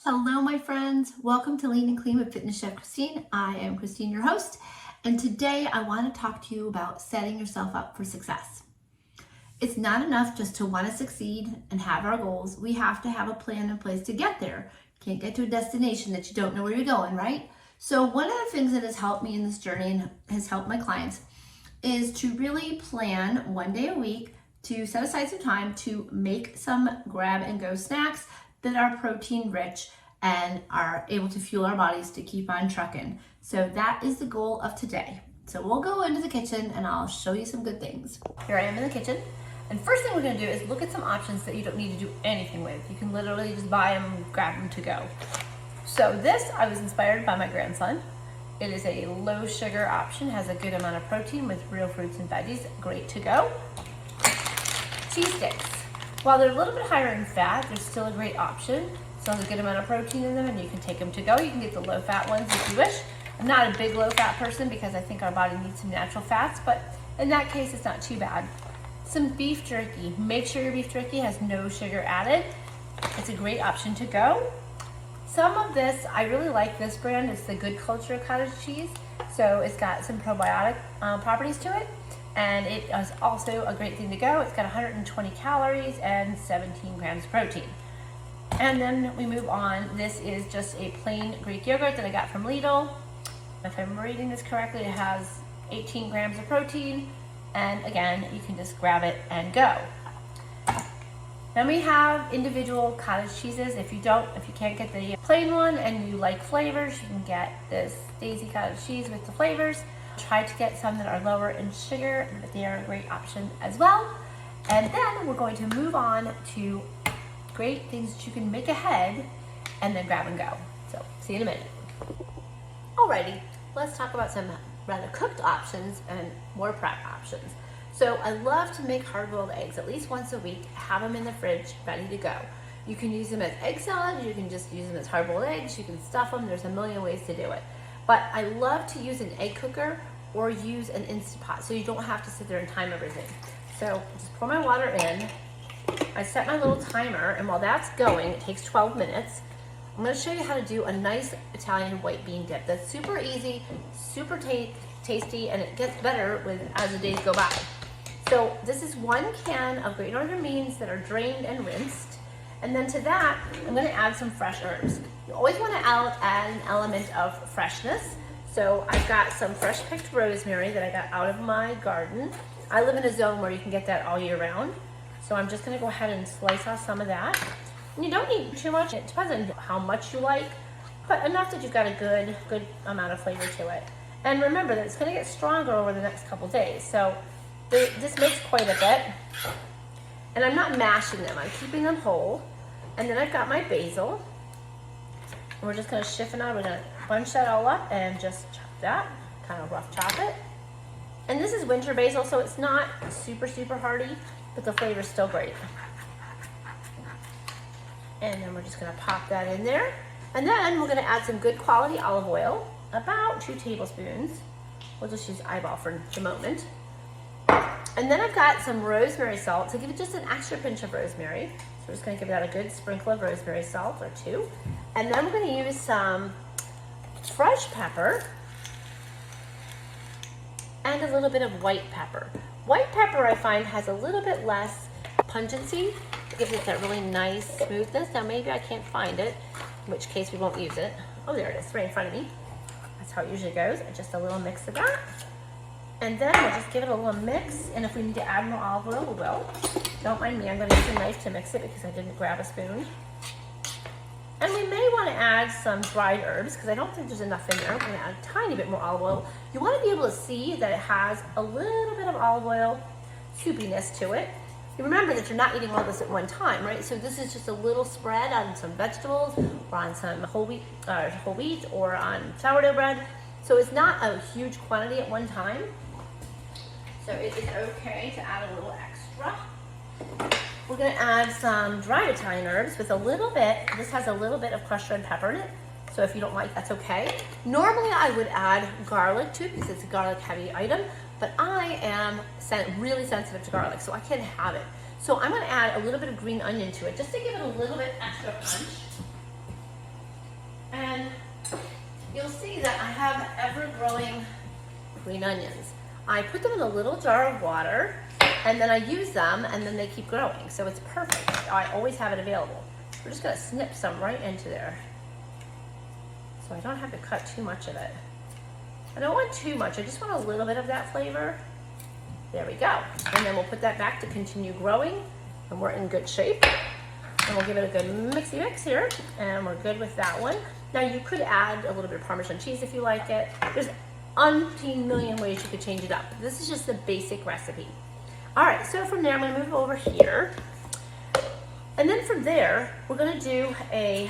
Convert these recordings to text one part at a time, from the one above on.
Hello, my friends. Welcome to Lean and Clean with Fitness Chef Christine. I am Christine, your host, and today I want to talk to you about setting yourself up for success. It's not enough just to want to succeed and have our goals. We have to have a plan in place to get there. You can't get to a destination that you don't know where you're going, right? So one of the things that has helped me in this journey and has helped my clients is to really plan one day a week to set aside some time to make some grab and go snacks that are protein rich and are able to fuel our bodies to keep on trucking. So that is the goal of today. So we'll go into the kitchen and I'll show you some good things. Here I am in the kitchen. And first thing we're gonna do is look at some options that you don't need to do anything with. You can literally just buy them and grab them to go. So this, I was inspired by my grandson. It is a low sugar option, has a good amount of protein with real fruits and veggies, great to go. Cheese sticks. While they're a little bit higher in fat, they're still a great option. Still has a good amount of protein in them and you can take them to go. You can get the low fat ones if you wish. I'm not a big low fat person because I think our body needs some natural fats, but in that case, it's not too bad. Some beef jerky. Make sure your beef jerky has no sugar added. It's a great option to go. Some of this, I really like this brand. It's the Good Culture cottage cheese. So it's got some probiotic properties to it. And it is also a great thing to go. It's got 120 calories and 17 grams of protein. And then we move on. This is just a plain Greek yogurt that I got from Lidl. If I'm reading this correctly, it has 18 grams of protein. And again, you can just grab it and go. Then we have individual cottage cheeses. If you can't get the plain one and you like flavors, you can get this Daisy cottage cheese with the flavors. Try to get some that are lower in sugar, but they are a great option as well. And then we're going to move on to great things that you can make ahead and then grab and go. So see you in a minute. Alrighty, let's talk about some rather cooked options and more prep options. So I love to make hard-boiled eggs at least once a week, have them in the fridge ready to go. You can use them as egg salad, you can just use them as hard-boiled eggs, you can stuff them, there's a million ways to do it. But I love to use an egg cooker or use an Instant Pot so you don't have to sit there and time everything. So just pour my water in. I set my little timer, and while that's going, it takes 12 minutes. I'm gonna show you how to do a nice Italian white bean dip. That's super easy, super tasty, and it gets better as the days go by. So this is 1 can of Great Northern beans that are drained and rinsed. And then to that, I'm gonna add some fresh herbs. You always wanna add an element of freshness. So I've got some fresh picked rosemary that I got out of my garden. I live in a zone where you can get that all year round. So I'm just gonna go ahead and slice off some of that. And you don't need too much, it depends on how much you like, but enough that you've got a good amount of flavor to it. And remember that it's gonna get stronger over the next couple days. So this makes quite a bit. And I'm not mashing them, I'm keeping them whole. And then I've got my basil. And we're just gonna shift it out. We're gonna bunch that all up and just chop that, kind of rough chop it. And this is winter basil, so it's not super, super hearty, but the flavor's still great. And then we're just gonna pop that in there. And then we're gonna add some good quality olive oil, about 2 tablespoons. We'll just use eyeball for the moment. And then I've got some rosemary salt, so give it just an extra pinch of rosemary. So we're just gonna give that a good sprinkle of rosemary salt or 2. And then we're gonna use some fresh pepper and a little bit of white pepper. White pepper I find has a little bit less pungency. It gives it that really nice smoothness. Now maybe I can't find it, in which case we won't use it. Oh, there it is, right in front of me. That's how it usually goes, just a little mix of that. And then we'll just give it a little mix, and if we need to add more olive oil, we will. Don't mind me, I'm gonna use a knife to mix it because I didn't grab a spoon. And we may wanna add some dried herbs because I don't think there's enough in there. We're gonna add a tiny bit more olive oil. You wanna be able to see that it has a little bit of olive oil soupiness to it. You remember that you're not eating all this at one time, right? So this is just a little spread on some vegetables or on some whole wheat or on sourdough bread. So it's not a huge quantity at one time. So it is okay to add a little extra. We're gonna add some dried Italian herbs with a little bit, this has a little bit of crushed red pepper in it. So if you don't like, that's okay. Normally I would add garlic too because it's a garlic heavy item, but I am really sensitive to garlic, so I can't have it. So I'm gonna add a little bit of green onion to it just to give it a little bit extra punch. growing green onions. I put them in a little jar of water, and then I use them, and then they keep growing. So it's perfect. I always have it available. We're just gonna snip some right into there. So I don't have to cut too much of it. I don't want too much, I just want a little bit of that flavor. There we go. And then we'll put that back to continue growing, and we're in good shape. And we'll give it a good mixy mix here, and we're good with that one. Now you could add a little bit of Parmesan cheese if you like it. There's umpteen million ways you could change it up. This is just the basic recipe. All right, so from there, I'm gonna move over here. And then from there, we're gonna do a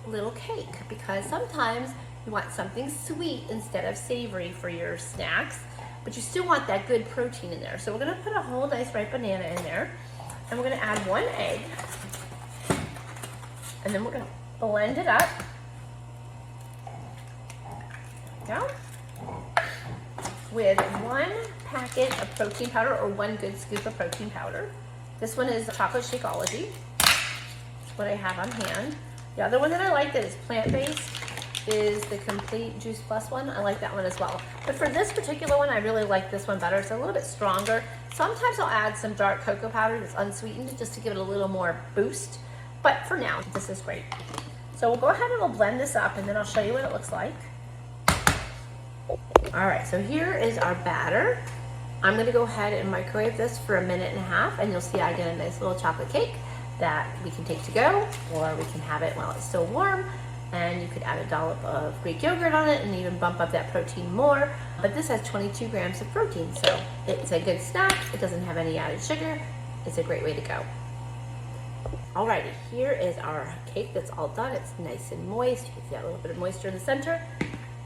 little cake, because sometimes you want something sweet instead of savory for your snacks, but you still want that good protein in there. So we're gonna put a whole nice ripe banana in there, and we're gonna add 1 egg, and then we're gonna blend it up. There we go. With 1 packet of protein powder, or 1 good scoop of protein powder. This one is Chocolate Shakeology. That's what I have on hand. The other one that I like that is plant-based is the Complete Juice Plus one. I like that one as well. But for this particular one, I really like this one better. It's a little bit stronger. Sometimes I'll add some dark cocoa powder that's unsweetened just to give it a little more boost. But for now, this is great. So we'll go ahead and we'll blend this up, and then I'll show you what it looks like. All right, so here is our batter. I'm gonna go ahead and microwave this for 1.5 minutes, and you'll see I get a nice little chocolate cake that we can take to go, or we can have it while it's still warm, and you could add a dollop of Greek yogurt on it and even bump up that protein more. But this has 22 grams of protein, so it's a good snack. It doesn't have any added sugar. It's a great way to go. Alrighty, here is our cake that's all done. It's nice and moist. You can see that little bit of moisture in the center.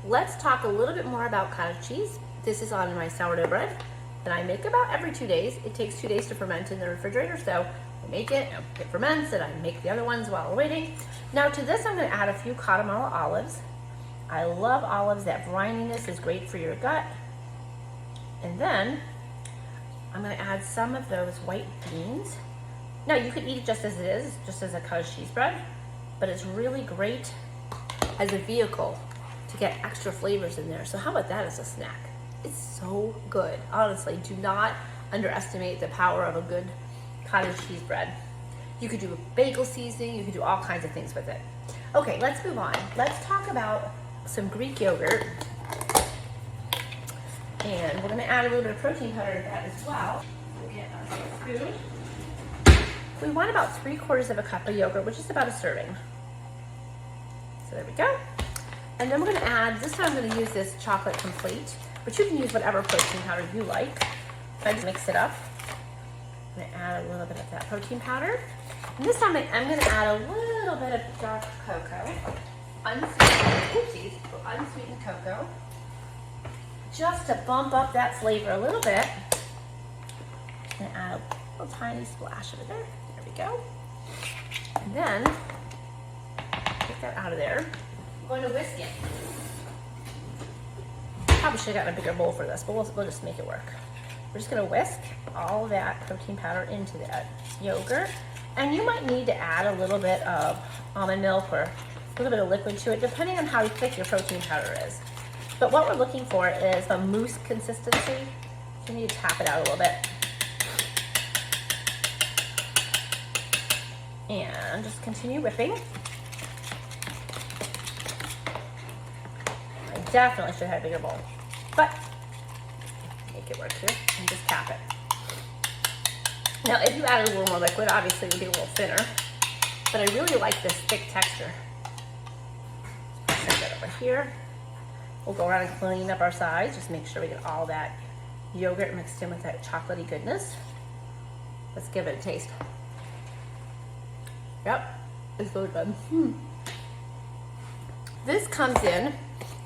Let's talk a little bit more about cottage cheese. This is on my sourdough bread that I make about every 2 days. It takes 2 days to ferment in the refrigerator, so I make it, it ferments, and I make the other ones while we're waiting. Now to this, I'm gonna add a few Guatemala olives. I love olives. That brininess is great for your gut. And then I'm gonna add some of those white beans. Now you could eat it just as it is, just as a cottage cheese bread, but it's really great as a vehicle to get extra flavors in there. So how about that as a snack? It's so good. Honestly, do not underestimate the power of a good cottage cheese bread. You could do a bagel seasoning, you could do all kinds of things with it. Okay, let's move on. Let's talk about some Greek yogurt. And we're gonna add a little bit of protein powder to that as well. We'll get our spoon. We want about 3/4 of a cup of yogurt, which is about a serving. So there we go. And then we're gonna add, this time I'm gonna use this Chocolate Complete, but you can use whatever protein powder you like. I just mix it up. I'm gonna add a little bit of that protein powder. And this time I'm gonna add a little bit of dark cocoa, unsweetened cocoa, just to bump up that flavor a little bit. I'm gonna add a little tiny splash of it there. There we go. And then, take that out of there. I'm going to whisk it. Probably should have gotten a bigger bowl for this, but we'll just make it work. We're just gonna whisk all that protein powder into that yogurt. And you might need to add a little bit of almond milk or a little bit of liquid to it, depending on how thick your protein powder is. But what we're looking for is a mousse consistency. So you need to tap it out a little bit. And just continue whipping. I definitely should have a bigger bowl, but make it work here and just tap it. Now, if you added a little more liquid, obviously it would be a little thinner, but I really like this thick texture. Let's put that over here. We'll go around and clean up our sides. Just make sure we get all that yogurt mixed in with that chocolatey goodness. Let's give it a taste. Yep, it's really good. This comes in,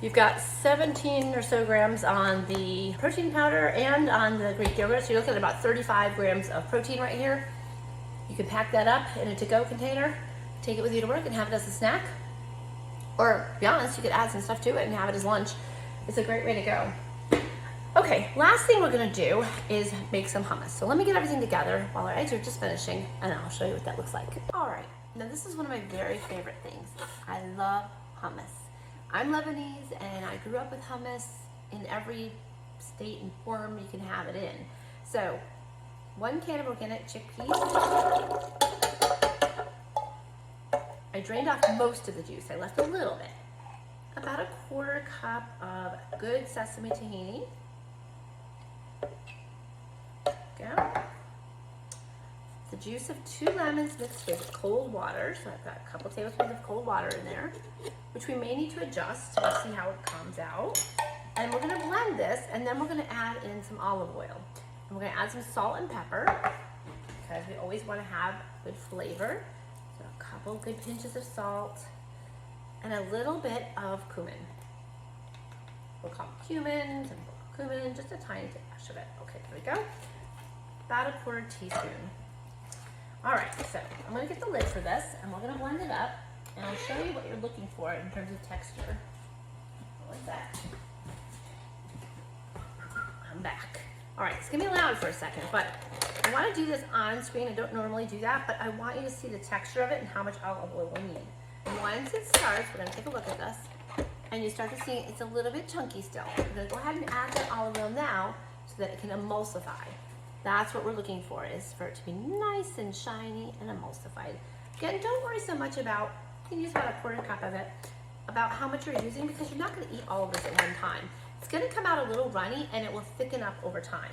you've got 17 or so grams on the protein powder and on the Greek yogurt, so you're looking at about 35 grams of protein right here. You can pack that up in a to-go container, take it with you to work and have it as a snack. Or, to be honest, you could add some stuff to it and have it as lunch. It's a great way to go. Okay, last thing we're gonna do is make some hummus. So let me get everything together while our eggs are just finishing, and I'll show you what that looks like. All right, now this is one of my very favorite things. I love hummus. I'm Lebanese and I grew up with hummus. in every state and form you can have it in. So 1 can of organic chickpeas. I drained off most of the juice. I left a little bit. About a 1/4 cup of good sesame tahini. Go. The juice of 2 lemons mixed with cold water. So I've got a couple tablespoons of cold water in there, which we may need to adjust. We'll see how it comes out. And we're gonna blend this, and then we're gonna add in some olive oil. And we're gonna add some salt and pepper, because we always wanna have good flavor. So a couple good pinches of salt, and a little bit of cumin. We'll call it cumin, just a tiny dash of it. Okay, there we go. About a 1/4 teaspoon. All right, so I'm gonna get the lid for this, and we're gonna blend it up, and I'll show you what you're looking for in terms of texture. Like that. I'm back. All right, it's gonna be loud for a second, but I wanna do this on screen. I don't normally do that, but I want you to see the texture of it and how much olive oil we need. And once it starts, we're gonna take a look at this, and you start to see it's a little bit chunky still. We're gonna go ahead and add that olive oil now so that it can emulsify. That's what we're looking for, is for it to be nice and shiny and emulsified. Again, don't worry so much about, you can use about a 1/4 cup of it, about how much you're using, because you're not gonna eat all of this at one time. It's gonna come out a little runny, and it will thicken up over time.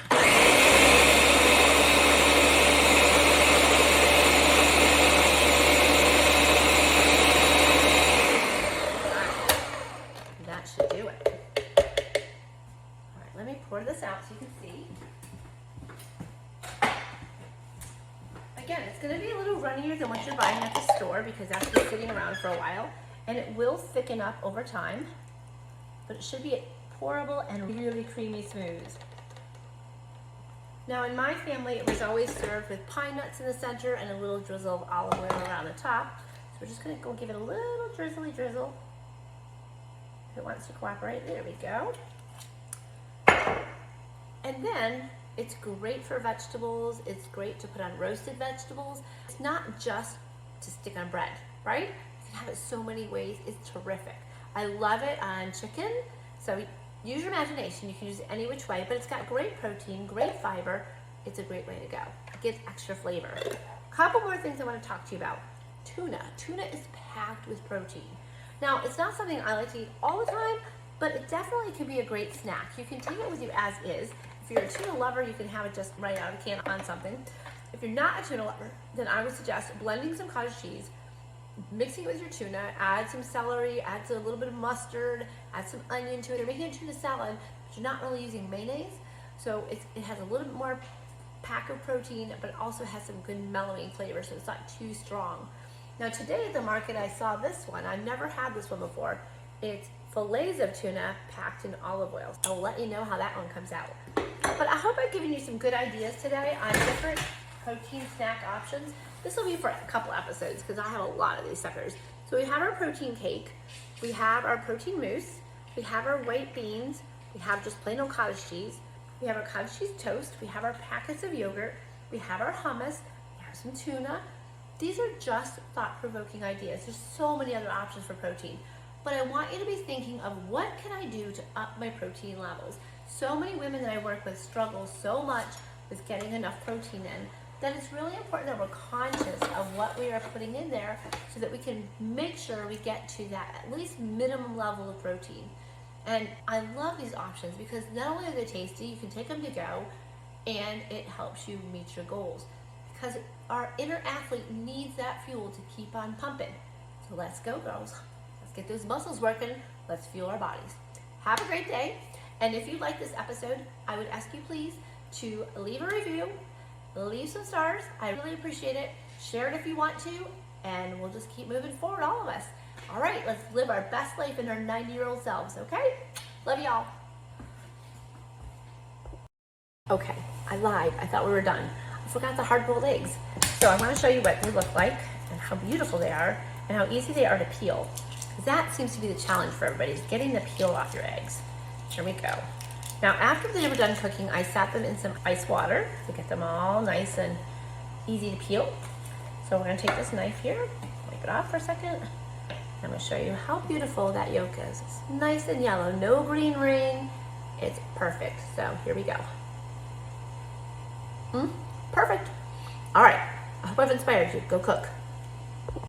That should do it. All right, let me pour this out so you can see. Again, it's gonna be a little runnier than what you're buying at the store, because that's been sitting around for a while, and it will thicken up over time, but it should be pourable and really creamy smooth. Now in my family, it was always served with pine nuts in the center and a little drizzle of olive oil around the top. So we're just gonna go give it a little drizzly drizzle. If it wants to cooperate, there we go. And then it's great for vegetables. It's great to put on roasted vegetables. It's not just to stick on bread, right? You can have it so many ways. It's terrific. I love it on chicken. So use your imagination. You can use it any which way, but it's got great protein, great fiber. It's a great way to go. It gives extra flavor. A couple more things I want to talk to you about. Tuna. Tuna is packed with protein. Now, it's not something I like to eat all the time, but it definitely can be a great snack. You can take it with you as is. If you're a tuna lover, you can have it just right out of the can on something. If you're not a tuna lover, then I would suggest blending some cottage cheese, mixing it with your tuna, add some celery, add a little bit of mustard, add some onion to it. You're making a tuna salad, but you're not really using mayonnaise. So it has a little bit more pack of protein, but it also has some good mellowing flavor, so it's not too strong. Now today at the market, I saw this one. I've never had this one before. It's fillets of tuna packed in olive oil. I'll let you know how that one comes out. But I hope I've given you some good ideas today on different protein snack options. This will be for a couple episodes, because I have a lot of these suckers. So we have our protein cake, we have our protein mousse, we have our white beans, we have just plain old cottage cheese, we have our cottage cheese toast, we have our packets of yogurt, we have our hummus, we have some tuna. These are just thought-provoking ideas. There's so many other options for protein. But I want you to be thinking of, what can I do to up my protein levels? So many women that I work with struggle so much with getting enough protein in, that it's really important that we're conscious of what we are putting in there, so that we can make sure we get to that at least minimum level of protein. And I love these options, because not only are they tasty, you can take them to go, and it helps you meet your goals. Because our inner athlete needs that fuel to keep on pumping. So let's go, girls. Let's get those muscles working. Let's fuel our bodies. Have a great day. And if you like this episode, I would ask you please to leave a review, leave some stars. I really appreciate it. Share it if you want to, and we'll just keep moving forward, all of us. All right, let's live our best life in our 90-year-old selves, okay? Love y'all. Okay, I lied. I thought we were done. I forgot the hard-boiled eggs. So I want to show you what they look like, and how beautiful they are, and how easy they are to peel. Because that seems to be the challenge for everybody, is getting the peel off your eggs. Here we go. Now, after they were done cooking, I sat them in some ice water to get them all nice and easy to peel. So we're gonna take this knife here, wipe it off for a second. I'm gonna show you how beautiful that yolk is. It's nice and yellow, no green ring. It's perfect. So here we go. Perfect. All right. I hope I've inspired you. Go cook.